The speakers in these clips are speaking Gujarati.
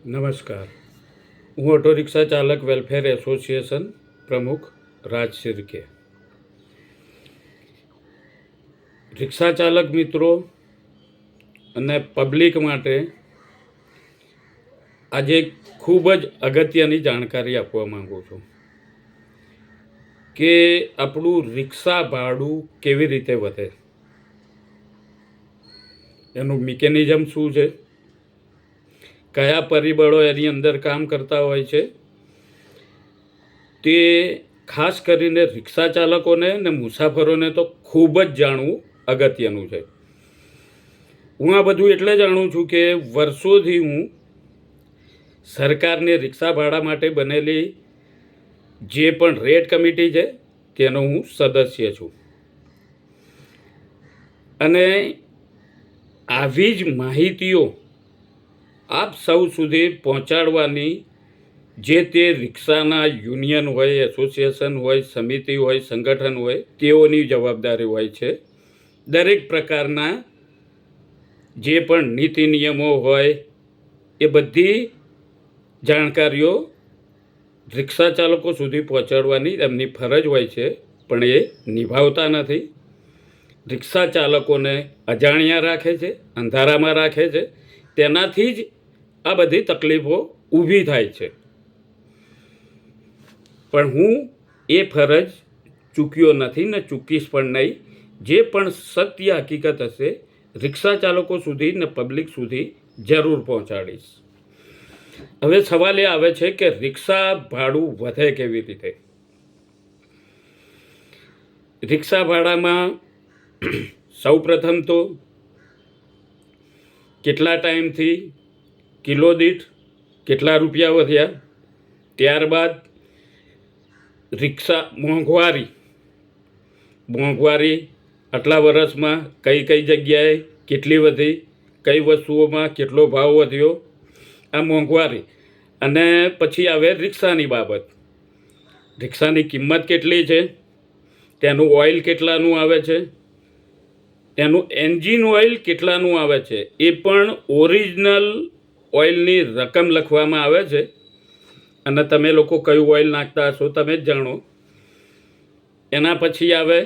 નમસ્કાર. હું ઓટો રિક્ષા ચાલક વેલફેર એસોસિએશન પ્રમુખ રાજ શિર્કે. રિક્ષા ચાલક મિત્રો અને પબ્લિક માટે આજે ખૂબ જ અગત્યની જાણકારી આપવા માંગુ છું કે આપણું રિક્ષા ભાડું કેવી રીતે વધે, એનું મિકેનિઝમ શું છે, કયા પરિબળો એની અંદર કામ કરતા હોય છે, તે ખાસ કરીને રિક્ષા ચાલકોને ને મુસાફરોને તો ખૂબ જ જાણવું અગત્યનું છે. હું આ બધું એટલે જાણું છું કે વર્ષોથી હું સરકારની રિક્ષા ભાડા માટે બનેલી જે પણ રેટ કમિટી છે તેનો હું સદસ્ય છું અને આવી જ માહિતીઓ આપ સૌ સુધી પહોંચાડવાની જે તે રિક્ષાના યુનિયન હોય, એસોસિએશન હોય, સમિતિ હોય, સંગઠન હોય, તેઓની જવાબદારી હોય છે. દરેક પ્રકારના જે પણ નીતિ નિયમો હોય એ બધી જાણકારીઓ રિક્ષા ચાલકો સુધી પહોંચાડવાની એમની ફરજ હોય છે, પણ એ નિભાવતા નથી. રિક્ષા ચાલકોને અજાણ્યા રાખે છે, અંધારામાં રાખે છે. તેનાથી જ આ બધી તકલીફો ઊભી થાય છે. પણ હું એ ફરજ ચૂક્યો નથી ને ચૂકીશ પણ નહીં. જે પણ સત્ય હકીકત હશે રિક્ષા ચાલકો સુધી ને પબ્લિક સુધી જરૂર પહોંચાડીશ. હવે સવાલ એ આવે છે કે રિક્ષા ભાડું વધે કેવી રીતે? રિક્ષા ભાડામાં સૌપ્રથમ તો કેટલા ટાઈમથી કિલો દીઠ કેટલા રૂપિયા વધ્યા, ત્યારબાદ રિક્ષા મોંઘવારી આટલા વર્ષમાં કઈ કઈ જગ્યાએ કેટલી વધી, કઈ વસ્તુઓમાં કેટલો ભાવ વધ્યો, આ મોંઘવારી. અને પછી આવે રિક્ષાની બાબત. રિક્ષાની કિંમત કેટલી છે, તેનું ઓઇલ કેટલાનું આવે છે, તેનું એન્જિન ઓઇલ કેટલાનું આવે છે, એ પણ ઓરિજિનલ ઓઇલની રકમ લખવામાં આવે છે. અને તમે લોકો કયું ઓઇલ નાખતા હશો તમે જ જાણો. એના પછી આવે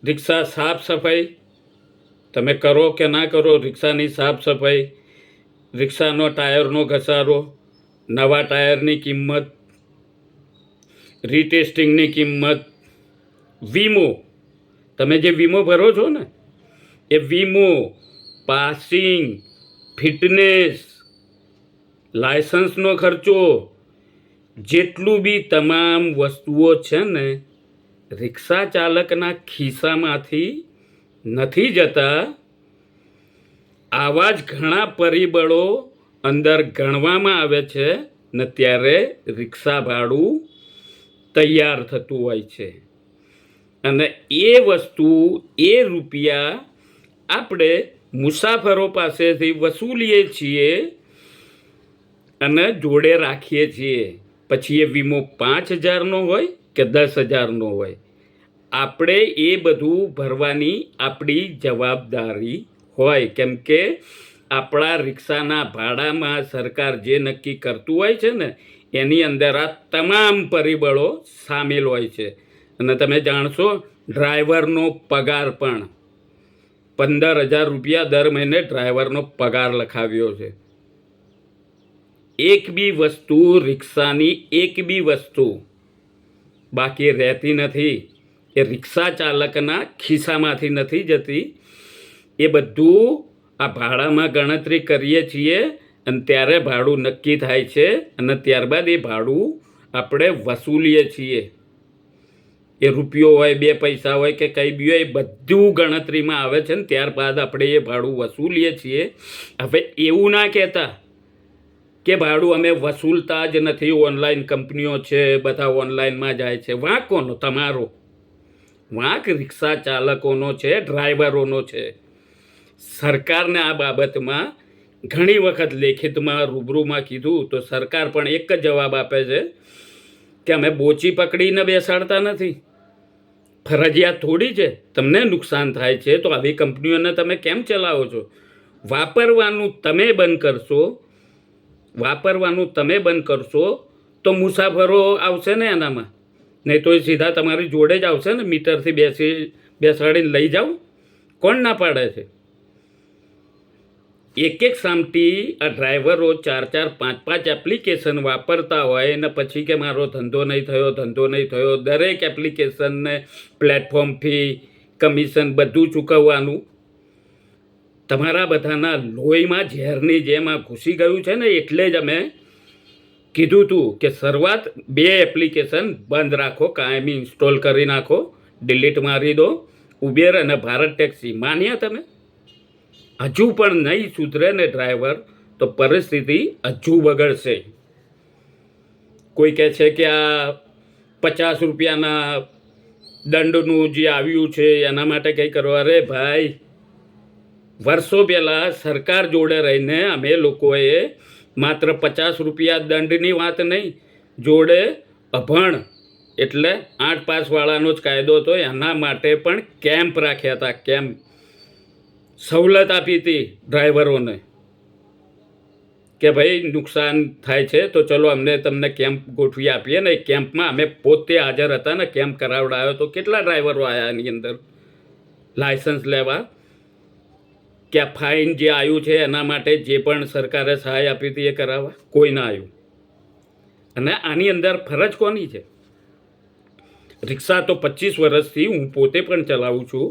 રિક્ષા સાફ સફાઈ. તમે કરો કે ના કરો રિક્ષાની સાફ સફાઈ, રિક્ષાનો ટાયરનો ઘસારો, નવા ટાયરની કિંમત, રીટેસ્ટિંગની કિંમત, વીમો. તમે જે વીમો ભરો છો ને એ વીમો, પાસિંગ, ફિટનેસ, લાયસન્સનો ખર્ચો, જેટલું બી તમામ વસ્તુઓ છે ને રિક્ષા ચાલકના ખિસ્સામાંથી નથી જતા. આવા જ ઘણા પરિબળો અંદર ગણવામાં આવે છે ને ત્યારે રિક્ષા ભાડું તૈયાર થતું હોય છે. અને એ વસ્તુ, એ રૂપિયા આપણે મુસાફરો પાસેથી વસૂલીએ છીએ અને જોડે રાખીએ છીએ. પછી એ વીમો 5,000નો હોય કે 10,000નો હોય, આપણે એ બધું ભરવાની આપણી જવાબદારી હોય. કેમ કે આપણા રિક્ષાના ભાડામાં સરકાર જે નક્કી કરતું હોય છે ને એની અંદર આ તમામ પરિબળો સામેલ હોય છે. અને તમે જાણશો ડ્રાઈવરનો પગાર પણ 15,000 રૂપિયા દર મહિને ડ્રાઈવરનો પગાર લખાવ્યો છે. એક બી વસ્તુ રિક્ષાની એક બી વસ્તુ બાકી રહેતી નથી. એ રિક્ષા ચાલકના ખિસ્સામાંથી નથી જતી. એ બધું આ ભાડામાં ગણતરી કરીએ છીએ અને ત્યારે ભાડું નક્કી થાય છે અને ત્યારબાદ એ ભાડું આપણે વસૂલીએ છીએ. એ રૂપિયો હોય, 2 પૈસા હોય કે કંઈ બી હોય, એ બધું ગણતરીમાં આવે છે ને ત્યારબાદ આપણે એ ભાડું વસૂલીએ છીએ. હવે એવું ના કહેતા કે ભાડું અમે વસૂલતા જ નથી, ઓનલાઈન કંપનીઓ છે, બધા ઓનલાઈનમાં જાય છે. વાંક કોનો? તમારો. વાંક રિક્ષા ચાલકોનો છે, ડ્રાઈવરોનો છે. સરકારને આ બાબતમાં ઘણી વખત લેખિતમાં રૂબરૂમાં કીધું તો સરકાર પણ એક જ જવાબ આપે છે કે અમે બોચી પકડીને બેસાડતા નથી. ફરજિયાત થોડી છે, તમને નુકસાન થાય છે તો આવી કંપનીઓને તમે કેમ ચલાવો છો? વાપરવાનું તમે બંધ કરશો વાપરવાનું તમે બંધ કરશો તો મુસાફરો આવશે ને એનામાં, નહીં તો એ સીધા તમારી જોડે જ આવશે ને, મીટરથી બેસાડીને લઈ જાઓ. કોણ ના પાડે છે? એક સામટી આ ડ્રાઈવરો 4-4, 5-5 એપ્લિકેશન વાપરતા હોય ને પછી કે મારો ધંધો નહીં થયો. દરેક એપ્લિકેશનને પ્લેટફોર્મ ફી, કમિશન બધું ચૂકવવાનું. તમારા બધાના લોહીમાં ઝેરની જેમ આ ઘૂસી ગયું છે ને, એટલે જ અમે કીધું હતું કે શરૂઆત 2 એપ્લિકેશન બંધ રાખો, કાયમી ઇન્સ્ટોલ કરી નાખો, ડિલીટ મારી દો, ઉબેર અને ભારત ટેક્સી. માન્યા તમે? હજુ પણ નહીં સુધરે ને ડ્રાઈવર તો પરિસ્થિતિ હજુ બગડશે. કોઈ કહે છે કે આ 50 રૂપિયાના દંડનું જે આવ્યું છે એના માટે કંઈ કરવા. અરે ભાઈ, વર્ષો પહેલાં સરકાર જોડે રહીને અમે લોકોએ માત્ર 50 રૂપિયા દંડની વાત નહીં, જોડે અભણ એટલે 8 પાસવાળાનો જ કાયદો હતો, એના માટે પણ કેમ્પ રાખ્યા હતા. કેમ્પ સવલત આપી હતી ડ્રાઈવરોને કે ભાઈ નુકસાન થાય છે તો ચલો અમને તમને કેમ્પ ગોઠવી આપીએ ને. કેમ્પમાં અમે પોતે હાજર હતા ને, કેમ્પ કરાવડાયો તો કેટલા ડ્રાઈવરો આવ્યા એની અંદર લાયસન્સ લેવા, કે આ ફાઇન જે આવ્યું છે એના માટે જે પણ સરકારે સહાય આપી હતી એ કરાવવા, કોઈ ના આવ્યું. અને આની અંદર ફરજ કોની છે? રિક્ષા તો 25 વર્ષથી હું પોતે પણ ચલાવું છું,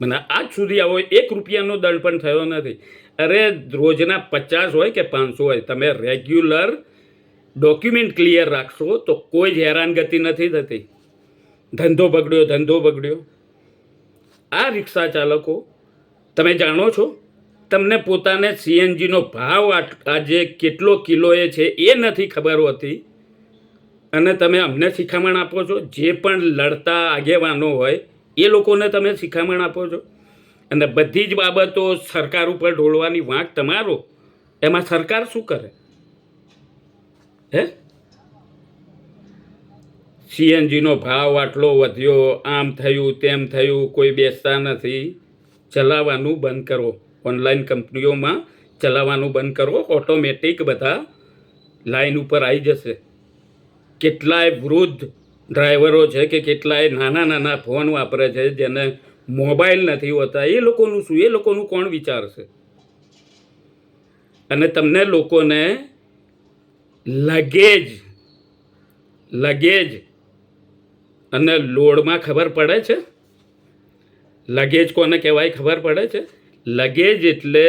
મને આજ સુધી આવો 1 રૂપિયાનો દંડ પણ થયો નથી. અરે રોજના 50 હોય કે 500 હોય, તમે રેગ્યુલર ડોક્યુમેન્ટ ક્લિયર રાખશો તો કોઈ જ હેરાનગતિ નથી થતી. ધંધો બગડ્યો. આ રિક્ષા ચાલકો, તમે જાણો છો તમને પોતાને સીએનજીનો ભાવ આજે કેટલો કિલોએ છે એ નથી ખબર હોતી, અને તમે અમને શિખામણ આપો છો. જે પણ લડતા આગેવાનો હોય એ લોકોને તમે શિખામણ આપો છો, અને બધી જ બાબતો સરકાર ઉપર ઢોળવાની વાંક તમારો. એમાં સરકાર શું કરે? હે, સીએનજીનો ભાવ આટલો વધ્યો, આમ થયું તેમ થયું, કોઈ બેસતા નથી. ચલાવવાનું બંધ કરો, ઓનલાઈન કંપનીઓમાં ચલાવવાનું બંધ કરો, ઓટોમેટિક બધા લાઈન ઉપર આવી જશે. કેટલાય વૃદ્ધ ડ્રાઈવરો છે કે કેટલાય નાના ફોન વાપરે છે જેને મોબાઈલ નથી હોતા. એ લોકોનું શું? એ લોકોનું કોણ વિચારશે? અને તમને લોકોને લગેજ અને લોડમાં ખબર પડે છે? લગેજ કોને કહેવાય ખબર પડે છે? લગેજ એટલે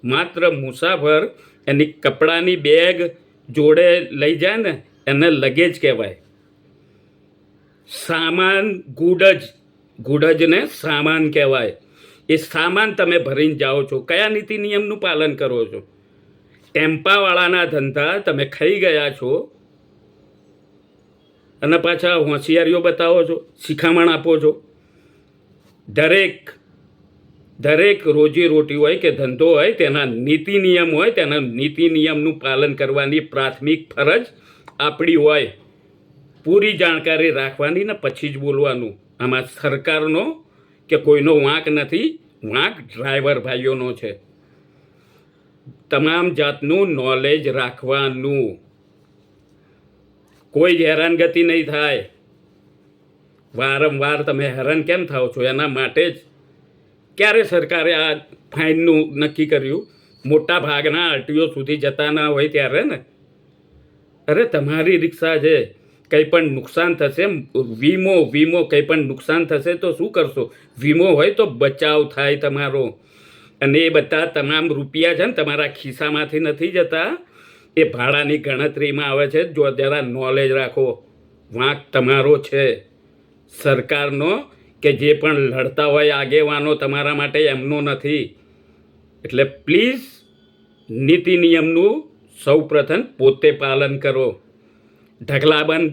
માત્ર મુસાફર એની કપડાની બેગ જોડે લઈ જાય ને એને લગેજ કહેવાય. સામાન ગુડજને સામાન કહેવાય. એ સામાન તમે ભરીને જાઓ છો. કયા નીતિ નિયમનું પાલન કરો છો? ટેમ્પાવાળાના ધંધા તમે ખાઈ ગયા છો અને પાછા હોશિયારીઓ બતાવો છો, શિખામણ આપો છો. દરેક રોજીરોટી હોય કે ધંધો હોય તેના નીતિ નિયમ હોય, તેના નીતિ નિયમનું પાલન કરવાની પ્રાથમિક ફરજ આપણી હોય. પૂરી જાણકારી રાખવાની ને પછી જ બોલવાનું. આમાં સરકારનો કે કોઈનો વાંક નથી, વાંક ડ્રાઈવર ભાઈઓનો છે. તમામ જાતનું નોલેજ રાખવાનું. કોઈ જ હેરાનગતિ નહીં થાય. વારંવાર તમે હેરાન કેમ થાઓ છો? એના માટે જ ક્યારે સરકારે આ ફાઇનનું નક્કી કર્યું? મોટા ભાગના આરટીઓ સુધી જતા ના હોય ત્યારે ને. અરે તમારી રિક્ષા છે, કંઈ પણ નુકસાન થશે, વીમો કંઈ પણ નુકસાન થશે તો શું કરશો? વીમો હોય તો બચાવ થાય તમારો. અને એ બધા તમામ રૂપિયા છે ને તમારા ખિસ્સામાંથી નથી જતા, એ ભાડાની ગણતરીમાં આવે છે. જો જરા નોલેજ રાખો. વાંક તમારો છે, સરકારનો કે જે પણ લડતા હોય આગેવાનો તમારા માટે, એમનો નથી. એટલે પ્લીઝ નીતિ નિયમનું સૌપ્રથમ પોતે પાલન કરો. ઢગલાબંધ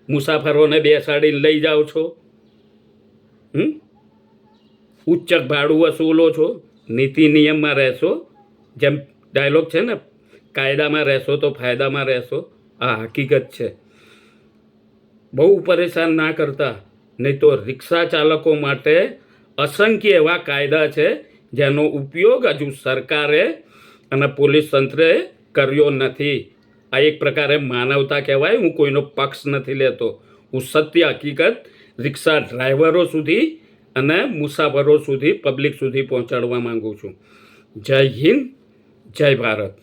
મુસાફરોને બેસાડીને લઈ જાઓ છો, ઉચ્ચ ભાડું વસૂલો છો. નીતિ નિયમમાં રહેશો. જેમ ડાયલોગ છે ને, કાયદામાં રહેશો તો ફાયદામાં રહેશો. આ હકીકત છે. બહુ પરેશાન ના કરતા, નહીં તો રિક્ષા ચાલકો માટે અસંખ્ય એવા કાયદા છે જેનો ઉપયોગ હજુ સરકારે અને પોલીસ તંત્રે કર્યો નથી. આ એક પ્રકારે માનવતા કહેવાય. હું કોઈનો પક્ષ નથી લેતો. હું સત્ય હકીકત રિક્ષા ડ્રાઈવરો સુધી અને મુસાફરો સુધી, પબ્લિક સુધી પહોંચાડવા માંગુ છું. જય હિન્દ, જય ભારત.